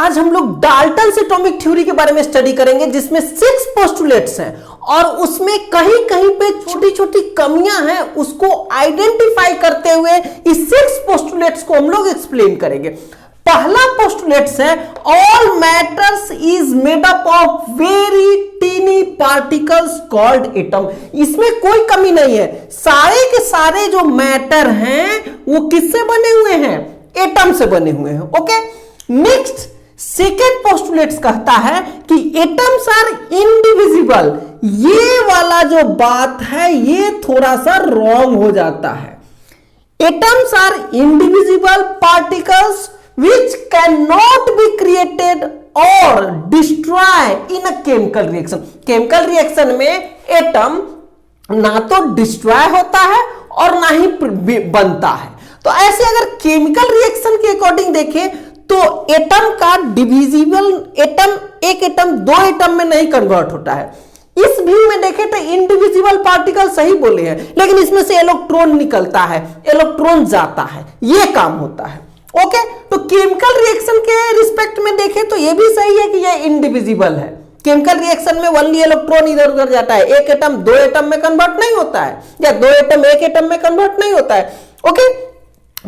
आज हम लोग डाल्टन्स एटॉमिक थ्योरी के बारे में स्टडी करेंगे, जिसमें 6 पोस्टुलेट्स हैं और उसमें कहीं कहीं पे छोटी छोटी कमियां हैं, उसको आइडेंटिफाई करते हुए इस 6 पोस्टुलेट्स को हम लोग एक्सप्लेन करेंगे। पहला पोस्टुलेट्स है all matters is made up of very tiny particles called atom. इसमें कोई कमी नहीं है, सारे के सारे जो मैटर हैं वो किससे बने हुए हैं? एटम से बने हुए हैं। ओके, नेक्स्ट सेकेंड पोस्टुलेट्स कहता है कि एटम्स आर इनडिविजिबल। ये वाला जो बात है ये थोड़ा सा रॉन्ग हो जाता है। Atoms are indivisible particles which cannot be created or destroy in a chemical reaction। Chemical reaction में एटम ना तो डिस्ट्रॉय होता है और ना ही बनता है। तो ऐसे अगर केमिकल रिएक्शन के अकॉर्डिंग देखें तो एटम का डिविजिबल एटम, एक एटम दो एटम में नहीं कन्वर्ट होता है। इस व्यू में देखें तो इंडिविजिबल पार्टिकल सही बोले हैं, लेकिन इसमें से इलेक्ट्रॉन निकलता है, इलेक्ट्रॉन जाता है, यह काम होता है। ओके, तो केमिकल रिएक्शन के रिस्पेक्ट में देखें तो यह भी सही है कि यह इंडिविजिबल है। केमिकल रिएक्शन में ओनली इलेक्ट्रॉन इधर उधर जाता है, एक एटम दो एटम में कन्वर्ट नहीं होता है, या दो एटम एक एटम में कन्वर्ट नहीं होता है। ओके,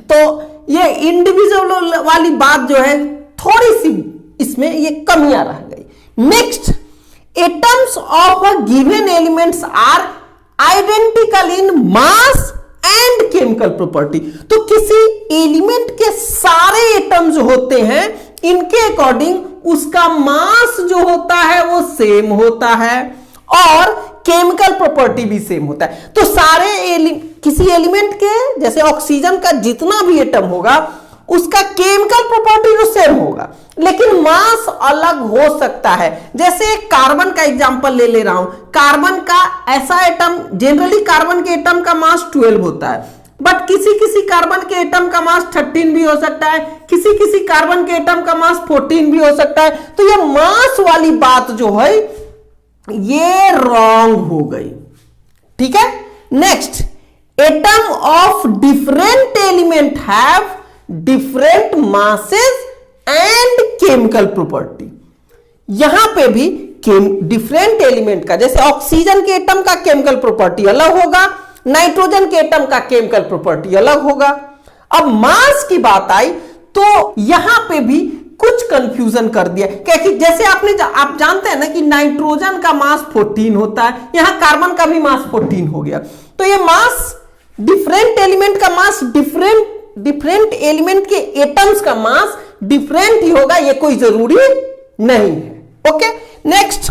तो ये इंडिविजुअल वाली बात जो है थोड़ी सी इसमें ये कमियां रह गई। Next, atoms of a given elements are identical in mass and chemical property. तो किसी एलिमेंट के सारे एटम्स जो होते हैं इनके अकॉर्डिंग उसका मास जो होता है वो सेम होता है और केमिकल प्रॉपर्टी भी सेम होता है। तो सारे किसी एलिमेंट के, जैसे ऑक्सीजन का जितना भी एटम होगा उसका केमिकल प्रॉपर्टी जो सेम होगा, लेकिन मास अलग हो सकता है। जैसे कार्बन का एग्जांपल ले रहा हूं, कार्बन का ऐसा एटम, जनरली कार्बन के एटम का मास 12 होता है, बट किसी किसी कार्बन के एटम का मास 13 भी हो सकता है, किसी किसी कार्बन के एटम का मास 14 भी हो सकता है। तो ये मास वाली बात जो है ये रॉन्ग हो गई। ठीक है, next, atom of different element have different masses and chemical property. यहां पे भी डिफरेंट एलिमेंट का, जैसे ऑक्सीजन के एटम का केमिकल प्रॉपर्टी अलग होगा, नाइट्रोजन के एटम का केमिकल प्रॉपर्टी अलग होगा। अब मास की बात आई तो यहां पे भी कुछ कंफ्यूजन कर दिया, क्योंकि जैसे आप जानते हैं ना कि नाइट्रोजन का मास 14 होता है, यहां कार्बन का भी मास 14 हो गया। तो ये मास डिफरेंट एलिमेंट का मास डिफरेंट एलिमेंट के एटम्स का मास डिफरेंट ही होगा, ये कोई जरूरी नहीं है। ओके, नेक्स्ट,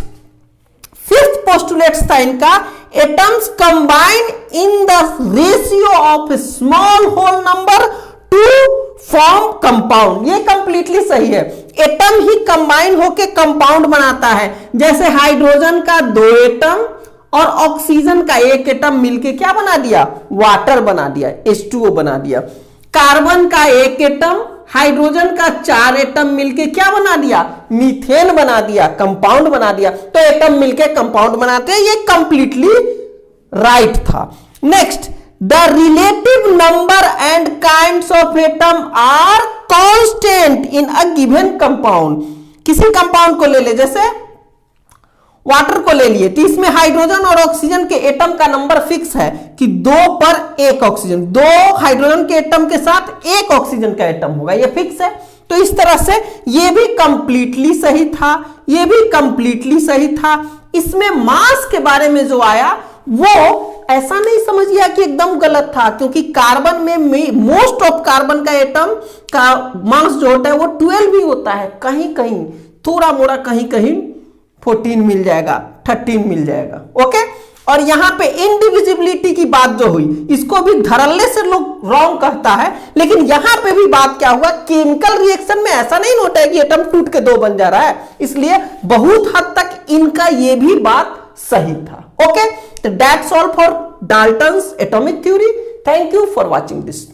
फिफ्थ पोस्टुलेट था इनका, atoms combine in the ratio of small whole number to form compound. ये कंप्लीटली सही है, एटम ही कंबाइन होके कंपाउंड बनाता है। जैसे हाइड्रोजन का 2 एटम और ऑक्सीजन का 1 एटम मिलके क्या बना दिया? वाटर बना दिया, H2O बना दिया। कार्बन का 1 एटम, हाइड्रोजन का 4 एटम मिलके क्या बना दिया? मीथेन बना दिया, कंपाउंड बना दिया। तो एटम मिलके कंपाउंड बनाते हैं, ये कंप्लीटली राइट था। Next, the relative number and kinds of atom are constant in a given compound. किसी कंपाउंड को ले ले, जैसे वाटर को ले लिए, तो इसमें हाइड्रोजन और ऑक्सीजन के एटम का नंबर फिक्स है कि 2 पर 1 ऑक्सीजन, 2 हाइड्रोजन के एटम के साथ 1 ऑक्सीजन का एटम होगा, ये फिक्स है। तो इस तरह से ये भी कंप्लीटली सही था, ये भी कंप्लीटली सही था। इसमें मास के बारे में जो आया वो ऐसा नहीं समझिए कि एकदम गलत था, क्योंकि कार्बन में मोस्ट ऑफ कार्बन का एटम का मास जो होता है वो 12 भी होता है, कहीं कहीं थोड़ा मोड़ा कहीं कहीं 14 मिल जाएगा, 13 मिल जाएगा। ओके, और यहां पे इंडिविजिबिलिटी की बात जो हुई इसको भी धड़ल्ले से लोग रॉन्ग कहता है, लेकिन यहां पे भी बात क्या हुआ, केमिकल रिएक्शन में ऐसा नहीं होता है कि एटम टूट के 2 बन जा रहा है, इसलिए बहुत हद तक इनका ये भी बात सही था। ओके, तो that's all for Dalton's atomic theory. Thank you for watching this.